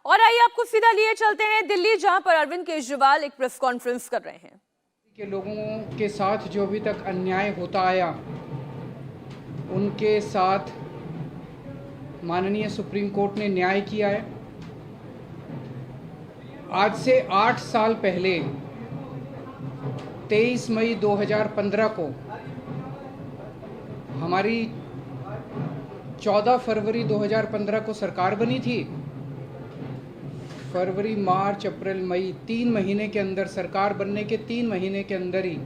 और आइए आपको सीधा लिए चलते हैं दिल्ली, जहां पर अरविंद केजरीवाल एक प्रेस कॉन्फ्रेंस कर रहे हैं। के लोगों के साथ जो अभी तक अन्याय होता आया, उनके साथ माननीय सुप्रीम कोर्ट ने न्याय किया है। आज से 8 साल पहले 23 मई 2015 को हमारी 14 फरवरी 2015 को सरकार बनी थी। फरवरी, मार्च, अप्रैल, मई 3 महीने के अंदर, सरकार बनने के 3 महीने के अंदर ही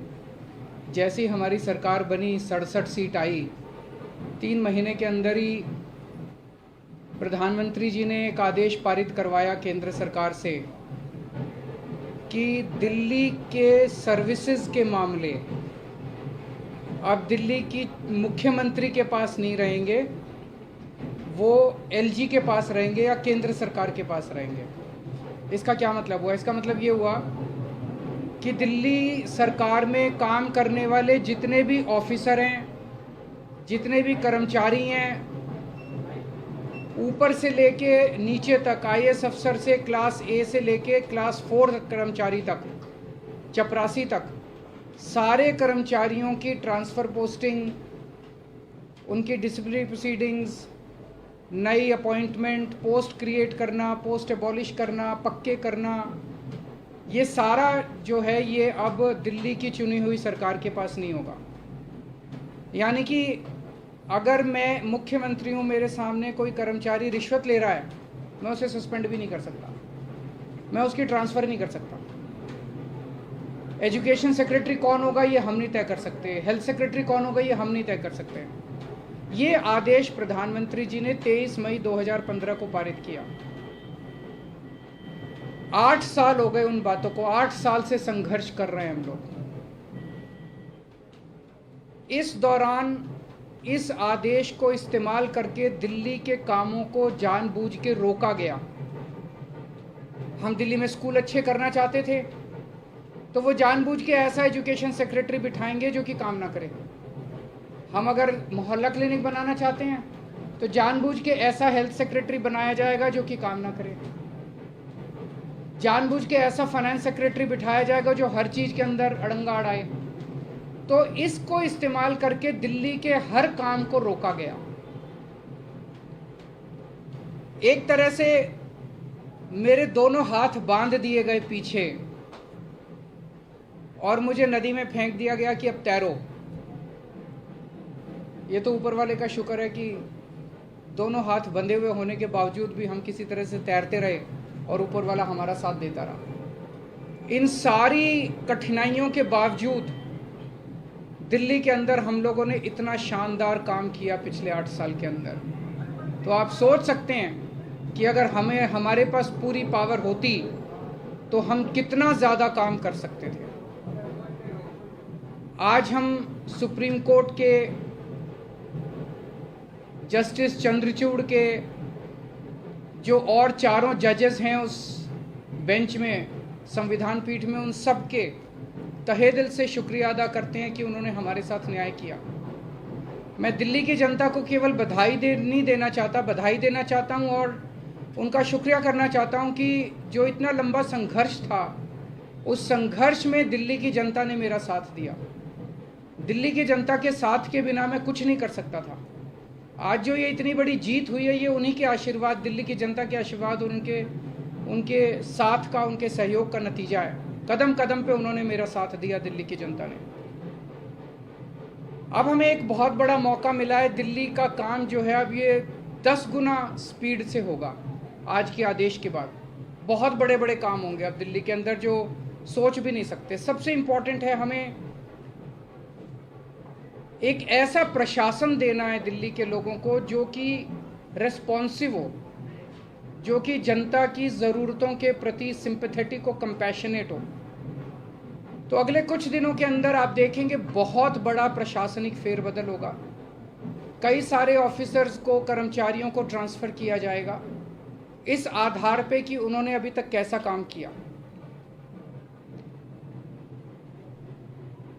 जैसे ही हमारी सरकार बनी 67 सीट आई। 3 महीने के अंदर ही प्रधानमंत्री जी ने एक आदेश पारित करवाया केंद्र सरकार से कि दिल्ली के सर्विसेज के मामले अब दिल्ली की मुख्यमंत्री के पास नहीं रहेंगे, वो एलजी के पास रहेंगे या केंद्र सरकार के पास रहेंगे। इसका क्या मतलब हुआ? इसका मतलब ये हुआ कि दिल्ली सरकार में काम करने वाले जितने भी ऑफिसर हैं, जितने भी कर्मचारी हैं, ऊपर से लेके नीचे तक, आईएएस अफसर से क्लास ए से लेके क्लास 4 कर्मचारी तक, चपरासी तक, सारे कर्मचारियों की ट्रांसफ़र पोस्टिंग, उनकी डिसिप्लिनरी प्रोसीडिंग्स, नई अपॉइंटमेंट, पोस्ट क्रिएट करना, पोस्ट एबॉलिश करना, पक्के करना, ये सारा जो है ये अब दिल्ली की चुनी हुई सरकार के पास नहीं होगा। यानी कि अगर मैं मुख्यमंत्री हूँ, मेरे सामने कोई कर्मचारी रिश्वत ले रहा है, मैं उसे सस्पेंड भी नहीं कर सकता, मैं उसकी ट्रांसफ़र नहीं कर सकता। एजुकेशन सेक्रेटरी कौन होगा ये हम नहीं तय कर सकते, हेल्थ सेक्रेटरी कौन होगा ये हम नहीं तय कर सकते। ये आदेश प्रधानमंत्री जी ने 23 मई 2015 को पारित किया। 8 साल हो गए उन बातों को, 8 साल से संघर्ष कर रहे हैं हम लोग। इस दौरान इस आदेश को इस्तेमाल करके दिल्ली के कामों को जानबूझ के रोका गया। हम दिल्ली में स्कूल अच्छे करना चाहते थे तो वो जानबूझ के ऐसा एजुकेशन सेक्रेटरी बिठाएंगे जो कि काम ना करे। हम अगर मोहल्ला क्लिनिक बनाना चाहते हैं तो जानबूझ के ऐसा हेल्थ सेक्रेटरी बनाया जाएगा जो कि काम ना करे। जानबूझ के ऐसा फाइनेंस सेक्रेटरी बिठाया जाएगा जो हर चीज़ के अंदर अड़ंगा अड़ाए। तो इसको इस्तेमाल करके दिल्ली के हर काम को रोका गया। एक तरह से मेरे दोनों हाथ बांध दिए गए पीछे और मुझे नदी में फेंक दिया गया कि अब तैरो। ये तो ऊपर वाले का शुक्र है कि दोनों हाथ बंधे हुए होने के बावजूद भी हम किसी तरह से तैरते रहे और ऊपर वाला हमारा साथ देता रहा। इन सारी कठिनाइयों के बावजूद दिल्ली के अंदर हम लोगों ने इतना शानदार काम किया पिछले 8 साल के अंदर। तो आप सोच सकते हैं कि अगर हमारे पास पूरी पावर होती तो हम कितना ज़्यादा काम कर सकते थे। आज हम सुप्रीम कोर्ट के जस्टिस चंद्रचूड़ के जो और 4 जजेस हैं उस बेंच में, संविधान पीठ में, उन सब के तहे दिल से शुक्रिया अदा करते हैं कि उन्होंने हमारे साथ न्याय किया। मैं दिल्ली की जनता को केवल नहीं देना चाहता, बधाई देना चाहता हूं और उनका शुक्रिया करना चाहता हूं कि जो इतना लंबा संघर्ष था, उस संघर्ष में दिल्ली की जनता ने मेरा साथ दिया। दिल्ली की जनता के साथ के बिना मैं कुछ नहीं कर सकता था। आज जो ये इतनी बड़ी जीत हुई है, ये उन्हीं के आशीर्वाद, दिल्ली की जनता के आशीर्वाद और उनके साथ का, उनके सहयोग का नतीजा है। कदम कदम पे उन्होंने मेरा साथ दिया दिल्ली की जनता ने। अब हमें एक बहुत बड़ा मौका मिला है। दिल्ली का काम जो है अब ये 10 गुना स्पीड से होगा। आज के आदेश के बाद बहुत बड़े बड़े काम होंगे अब दिल्ली के अंदर जो सोच भी नहीं सकते। सबसे इम्पोर्टेंट है हमें एक ऐसा प्रशासन देना है दिल्ली के लोगों को जो कि रेस्पॉन्सिव हो, जो कि जनता की ज़रूरतों के प्रति सिंपैथेटिक और कंपैशनेट हो। तो अगले कुछ दिनों के अंदर आप देखेंगे बहुत बड़ा प्रशासनिक फेरबदल होगा। कई सारे ऑफिसर्स को, कर्मचारियों को ट्रांसफ़र किया जाएगा इस आधार पे कि उन्होंने अभी तक कैसा काम किया।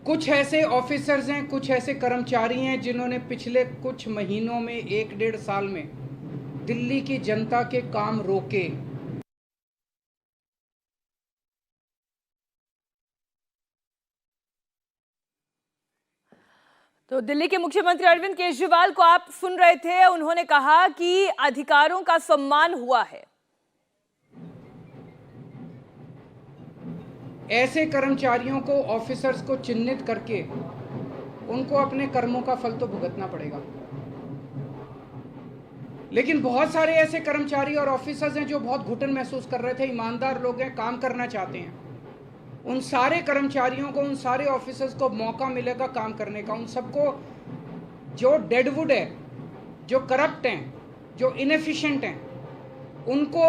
कुछ ऐसे ऑफिसर्स हैं, कुछ ऐसे कर्मचारी हैं जिन्होंने पिछले कुछ महीनों में, 1 डेढ़ साल में दिल्ली की जनता के काम रोके, तो दिल्ली के मुख्यमंत्री अरविंद केजरीवाल को आप सुन रहे थे, उन्होंने कहा कि अधिकारों का सम्मान हुआ है। ऐसे कर्मचारियों को, ऑफिसर्स को चिन्हित करके उनको अपने कर्मों का फल तो भुगतना पड़ेगा। लेकिन बहुत सारे ऐसे कर्मचारी और ऑफिसर्स हैं जो बहुत घुटन महसूस कर रहे थे, ईमानदार लोग हैं, काम करना चाहते हैं। उन सारे कर्मचारियों को, उन सारे ऑफिसर्स को मौका मिलेगा काम करने का। उन सबको जो डेडवुड है, जो करप्ट हैं, जो इनएफिशिएंट हैं, उनको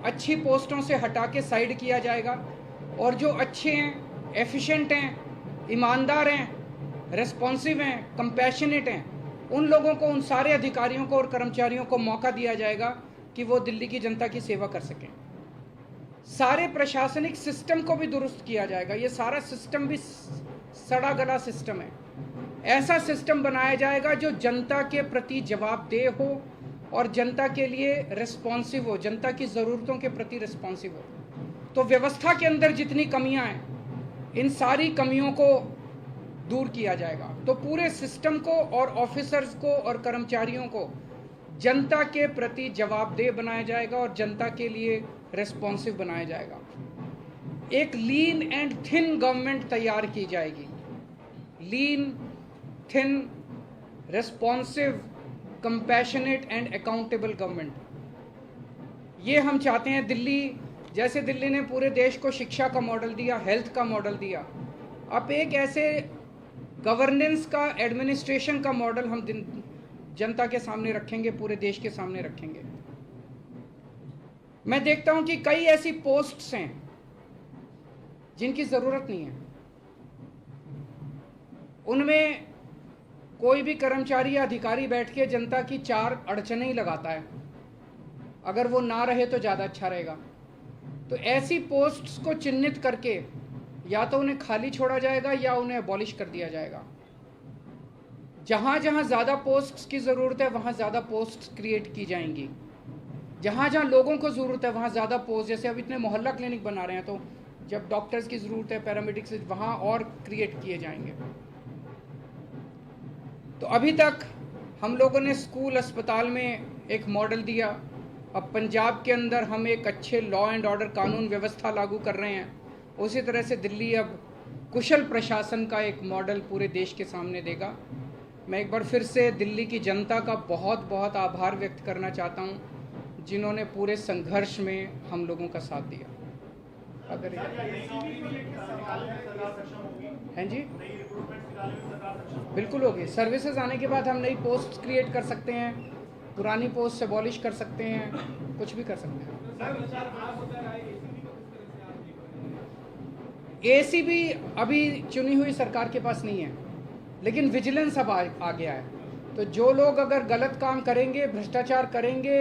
अच्छी पोस्टों से हटा के साइड किया जाएगा और जो अच्छे हैं, एफिशिएंट हैं, ईमानदार हैं, रेस्पॉन्सिव हैं, कंपैशनेट हैं, उन लोगों को, उन सारे अधिकारियों को और कर्मचारियों को मौका दिया जाएगा कि वो दिल्ली की जनता की सेवा कर सकें। सारे प्रशासनिक सिस्टम को भी दुरुस्त किया जाएगा। ये सारा सिस्टम भी सड़ा गला सिस्टम है। ऐसा सिस्टम बनाया जाएगा जो जनता के प्रति जवाबदेह हो और जनता के लिए रिस्पॉन्सिव हो, जनता की ज़रूरतों के प्रति रिस्पॉन्सिव हो। तो व्यवस्था के अंदर जितनी कमियां हैं, इन सारी कमियों को दूर किया जाएगा। तो पूरे सिस्टम को और ऑफिसर्स को और कर्मचारियों को जनता के प्रति जवाबदेह बनाया जाएगा और जनता के लिए रिस्पॉन्सिव बनाया जाएगा। एक लीन एंड थिन गवर्नमेंट तैयार की जाएगी। Lean, thin, responsive, compassionate and accountable government, ये हम चाहते हैं। दिल्ली, जैसे दिल्ली ने पूरे देश को शिक्षा का मॉडल दिया, हेल्थ का मॉडल दिया, अब एक ऐसे गवर्नेंस का, एडमिनिस्ट्रेशन का मॉडल हम जनता के सामने रखेंगे, पूरे देश के सामने रखेंगे। मैं देखता हूं कि कई ऐसी पोस्ट्स हैं जिनकी ज़रूरत नहीं है। उनमें कोई भी कर्मचारी या अधिकारी बैठ के जनता की चार अड़चनें ही लगाता है। अगर वो ना रहे तो ज़्यादा अच्छा रहेगा। तो ऐसी पोस्ट्स को चिन्हित करके या तो उन्हें खाली छोड़ा जाएगा या उन्हें अबॉलिश कर दिया जाएगा। जहाँ जहाँ ज़्यादा पोस्ट्स की ज़रूरत है वहाँ ज़्यादा पोस्ट्स क्रिएट की जाएंगी। जहाँ जहाँ लोगों को ज़रूरत है वहाँ ज़्यादा पोस्ट, जैसे अब इतने मोहल्ला क्लिनिक बना रहे हैं, तो जब डॉक्टर्स की ज़रूरत है, पैरामेडिक्स, वहाँ और क्रिएट किए जाएंगे। तो अभी तक हम लोगों ने स्कूल, अस्पताल में एक मॉडल दिया। अब पंजाब के अंदर हम एक अच्छे लॉ एंड ऑर्डर, कानून व्यवस्था लागू कर रहे हैं। उसी तरह से दिल्ली अब कुशल प्रशासन का एक मॉडल पूरे देश के सामने देगा। मैं एक बार फिर से दिल्ली की जनता का बहुत बहुत आभार व्यक्त करना चाहता हूं, जिन्होंने पूरे संघर्ष में हम लोगों का साथ दिया। अगर हैं जी, बिल्कुल होगी। सर्विसेज आने के बाद हम नई पोस्ट क्रिएट कर सकते हैं, पुरानी पोस्ट अबॉलिश कर सकते हैं, कुछ भी कर सकते हैं। एसीबी अभी चुनी हुई सरकार के पास नहीं है, लेकिन विजिलेंस अब आ गया है। तो जो लोग अगर गलत काम करेंगे, भ्रष्टाचार करेंगे,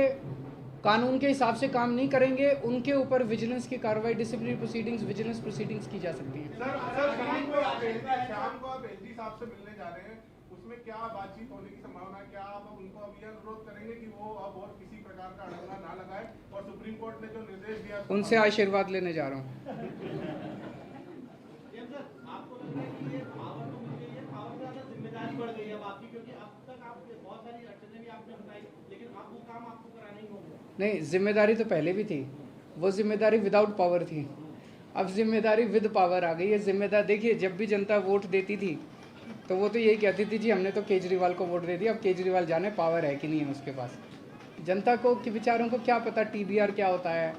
कानून के हिसाब से काम नहीं करेंगे, उनके ऊपर विजिलेंस की कार्रवाई, डिसिप्लिनरी प्रोसीडिंग्स, विजिलेंस प्रोसीडिंग्स की जा सकती है। सर, शाम को आप एलजी साहब से मिलने जा रहे हैं, उसमें क्या बातचीत होने की संभावना है? क्या आप उनको अब यह अनुरोध करेंगे कि वो अब और किसी प्रकार का अड़ंगा ना लगाए, और सुप्रीम कोर्ट ने जो निर्देश दिया उनसे आशीर्वाद लेने जा रहा हूँ। आपको लग रहा है कि ये पावर तो मिल गई है, पावर से ज्यादा जिम्मेदारी बढ़ गई है आपकी, क्योंकि अब तक आप बहुत सारी अड़चनें भी आपने बताई, लेकिन अब वो काम आपको कराना ही होगा। नहीं, जिम्मेदारी तो पहले भी थी, वो जिम्मेदारी विदाउट पावर थी। अब जिम्मेदारी विद पावर आ गई है। जिम्मेदार देखिए, जब भी जनता वोट देती थी तो वो तो यही कहती थी, जी हमने तो केजरीवाल को वोट दे दिया। अब केजरीवाल जाने पावर है कि नहीं है उसके पास। जनता को के विचारों को क्या पता, टीबीआर क्या होता है,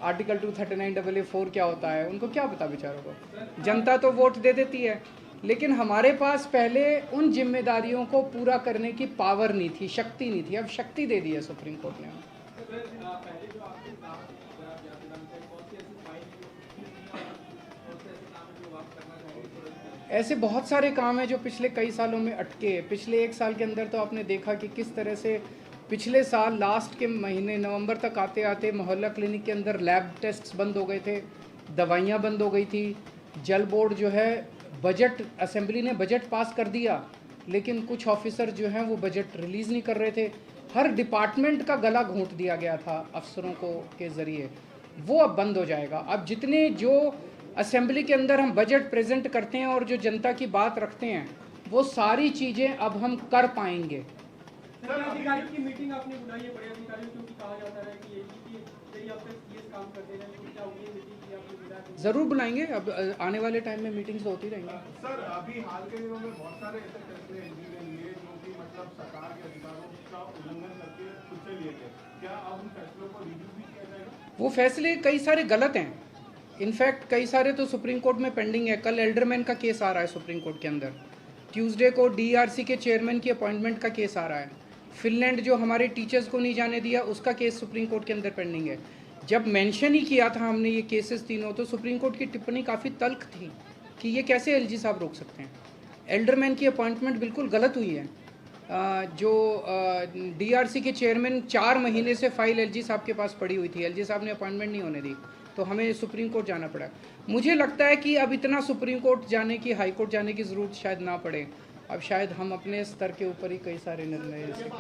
आर्टिकल 239AA4 क्या होता है, उनको क्या पता बेचारों को। जनता तो वोट दे देती है, लेकिन हमारे पास पहले उन जिम्मेदारियों को पूरा करने की पावर नहीं थी, शक्ति नहीं थी। अब शक्ति दे दी है सुप्रीम कोर्ट ने। ऐसे बहुत सारे काम हैं जो पिछले कई सालों में अटके। पिछले एक साल के अंदर तो आपने देखा कि किस तरह से पिछले साल लास्ट के महीने नवंबर तक आते आते मोहल्ला क्लिनिक के अंदर लैब टेस्ट्स बंद हो गए थे, दवाइयाँ बंद हो गई थी। जल बोर्ड जो है, बजट, असेंबली ने बजट पास कर दिया, लेकिन कुछ ऑफिसर जो हैं वो बजट रिलीज़ नहीं कर रहे थे। हर डिपार्टमेंट का गला घोंट दिया गया था अफसरों को के ज़रिए, वो अब बंद हो जाएगा। अब जितने जो असेंबली के अंदर हम बजट प्रेजेंट करते हैं और जो जनता की बात रखते हैं, वो सारी चीज़ें अब हम कर पाएंगे। सर, अधिकारियों की मीटिंग आपने बुलाई है, बड़े अधिकारियों, क्योंकि कहा जाता है कि यही अब तक ये काम करते रहे, तो क्या ये मीटिंग की आपने बुलाई? ज़रूर बुलाएंगे, अब आने वाले टाइम में मीटिंग्स होती रहेंगी। सर, अभी हाल के दिनों में बहुत सारे ऐसे फैसले एलजी ने लिए जो कि मतलब सरकार के अधिकारों का उल्लंघन करके खुद से लिए गए। क्या अब उन फैसलों को रिव्यू भी किया जाएगा? वो फैसले कई सारे गलत हैं, इनफैक्ट कई सारे तो सुप्रीम कोर्ट में पेंडिंग है। कल एल्डरमैन का केस आ रहा है सुप्रीम कोर्ट के अंदर, ट्यूसडे को डीआरसी के चेयरमैन की अपॉइंटमेंट का केस आ रहा है, फिनलैंड जो हमारे टीचर्स को नहीं जाने दिया उसका केस सुप्रीम कोर्ट के अंदर पेंडिंग है। जब मेंशन ही किया था हमने ये केसेस तीनों, तो सुप्रीम कोर्ट की टिप्पणी काफ़ी तल्ख थी कि ये कैसे एलजी साहब रोक सकते हैं। एल्डरमैन की अपॉइंटमेंट बिल्कुल गलत हुई है। जो डीआरसी के चेयरमैन 4 महीने से फाइल एलजी साहब के पास पड़ी हुई थी, एलजी साहब ने अपॉइंटमेंट नहीं होने दी, तो हमें सुप्रीम कोर्ट जाना पड़ा। मुझे लगता है कि अब इतना सुप्रीम कोर्ट जाने की, हाई कोर्ट जाने की ज़रूरत शायद ना पड़े। अब शायद हम अपने स्तर के ऊपर ही कई सारे निर्णय ले सकें।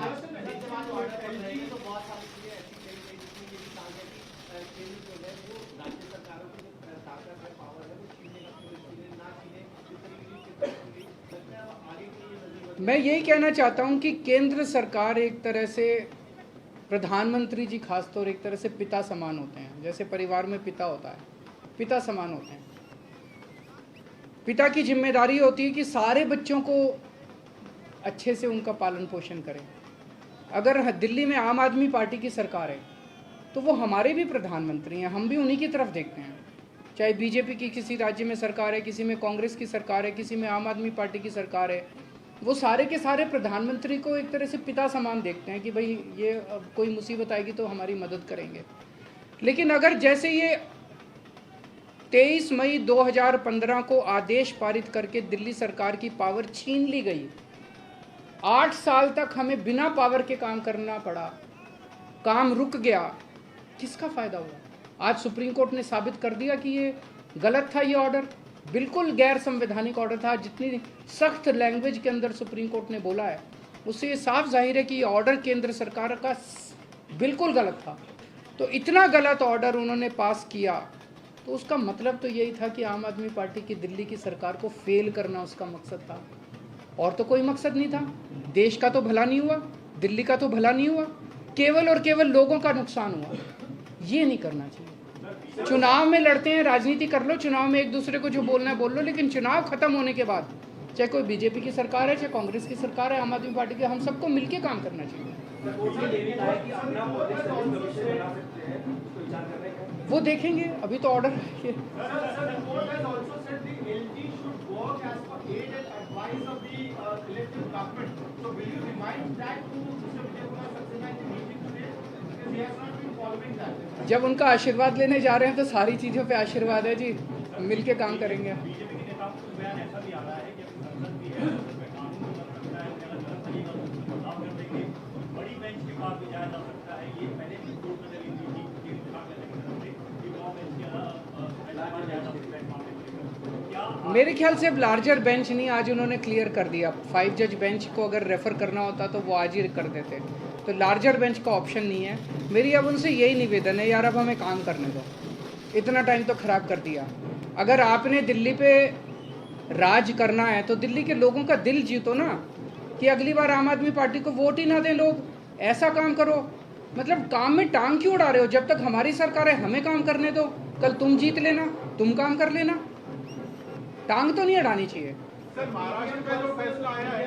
मैं यही कहना चाहता हूं कि केंद्र सरकार एक तरह से, प्रधानमंत्री जी खासतौर एक तरह से पिता समान होते हैं। जैसे परिवार में पिता होता है, पिता समान होते हैं। पिता की जिम्मेदारी होती है कि सारे बच्चों को अच्छे से उनका पालन पोषण करें। अगर दिल्ली में आम आदमी पार्टी की सरकार है तो वो हमारे भी प्रधानमंत्री हैं, हम भी उन्हीं की तरफ देखते हैं। चाहे बीजेपी की किसी राज्य में सरकार है, किसी में कांग्रेस की सरकार है, किसी में आम आदमी पार्टी की सरकार है, वो सारे के सारे प्रधानमंत्री को एक तरह से पिता समान देखते हैं कि भाई ये कोई मुसीबत आएगी तो हमारी मदद करेंगे। लेकिन अगर जैसे ये 23 मई 2015 को आदेश पारित करके दिल्ली सरकार की पावर छीन ली गई, 8 साल तक हमें बिना पावर के काम करना पड़ा, काम रुक गया, किसका फ़ायदा हुआ? आज सुप्रीम कोर्ट ने साबित कर दिया कि ये गलत था, ये ऑर्डर बिल्कुल गैर संवैधानिक ऑर्डर था। जितनी सख्त लैंग्वेज के अंदर सुप्रीम कोर्ट ने बोला है उससे ये साफ जाहिर है कि ये ऑर्डर केंद्र सरकार का बिल्कुल गलत था। तो इतना गलत ऑर्डर उन्होंने पास किया तो उसका मतलब तो यही था कि आम आदमी पार्टी की दिल्ली की सरकार को फेल करना उसका मकसद था, और तो कोई मकसद नहीं था। देश का तो भला नहीं हुआ, दिल्ली का तो भला नहीं हुआ, केवल और केवल लोगों का नुकसान हुआ। ये नहीं करना चाहिए। चुनाव में लड़ते हैं, राजनीति कर लो, चुनाव में एक दूसरे को जो बोलना है बोल लो, लेकिन चुनाव खत्म होने के बाद चाहे कोई बीजेपी की सरकार है, चाहे कांग्रेस की सरकार है, आम आदमी पार्टी की, हम सबको मिलकर काम करना चाहिए। वो देखेंगे, अभी तो ऑर्डर है। जब उनका आशीर्वाद लेने जा रहे हैं तो सारी चीज़ों पे आशीर्वाद है जी, मिलके काम करेंगे। मेरे ख्याल से अब लार्जर बेंच नहीं, आज उन्होंने क्लियर कर दिया। 5 जज बेंच को अगर रेफ़र करना होता तो वो आज ही कर देते, तो लार्जर बेंच का ऑप्शन नहीं है। मेरी अब उनसे यही निवेदन है, यार अब हमें काम करने दो, इतना टाइम तो ख़राब कर दिया। अगर आपने दिल्ली पे राज करना है तो दिल्ली के लोगों का दिल जीतो ना, कि अगली बार आम आदमी पार्टी को वोट ही ना दें लोग। ऐसा काम करो, मतलब काम में टांग क्यों उड़ा रहे हो? जब तक हमारी सरकार है हमें काम करने दो, कल तुम जीत लेना, तुम काम कर लेना, टांग तो नहीं अड़ानी चाहिए। सर, महाराष्ट्र का जो फैसला आया है,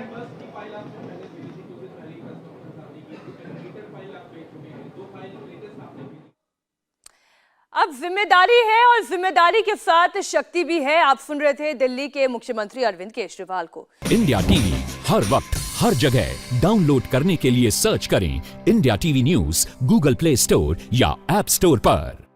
अब जिम्मेदारी है और जिम्मेदारी के साथ शक्ति भी है। आप सुन रहे थे दिल्ली के मुख्यमंत्री अरविंद केजरीवाल को। इंडिया टीवी हर वक्त हर जगह डाउनलोड करने के लिए सर्च करें India TV news Google play store या ऐप स्टोर पर।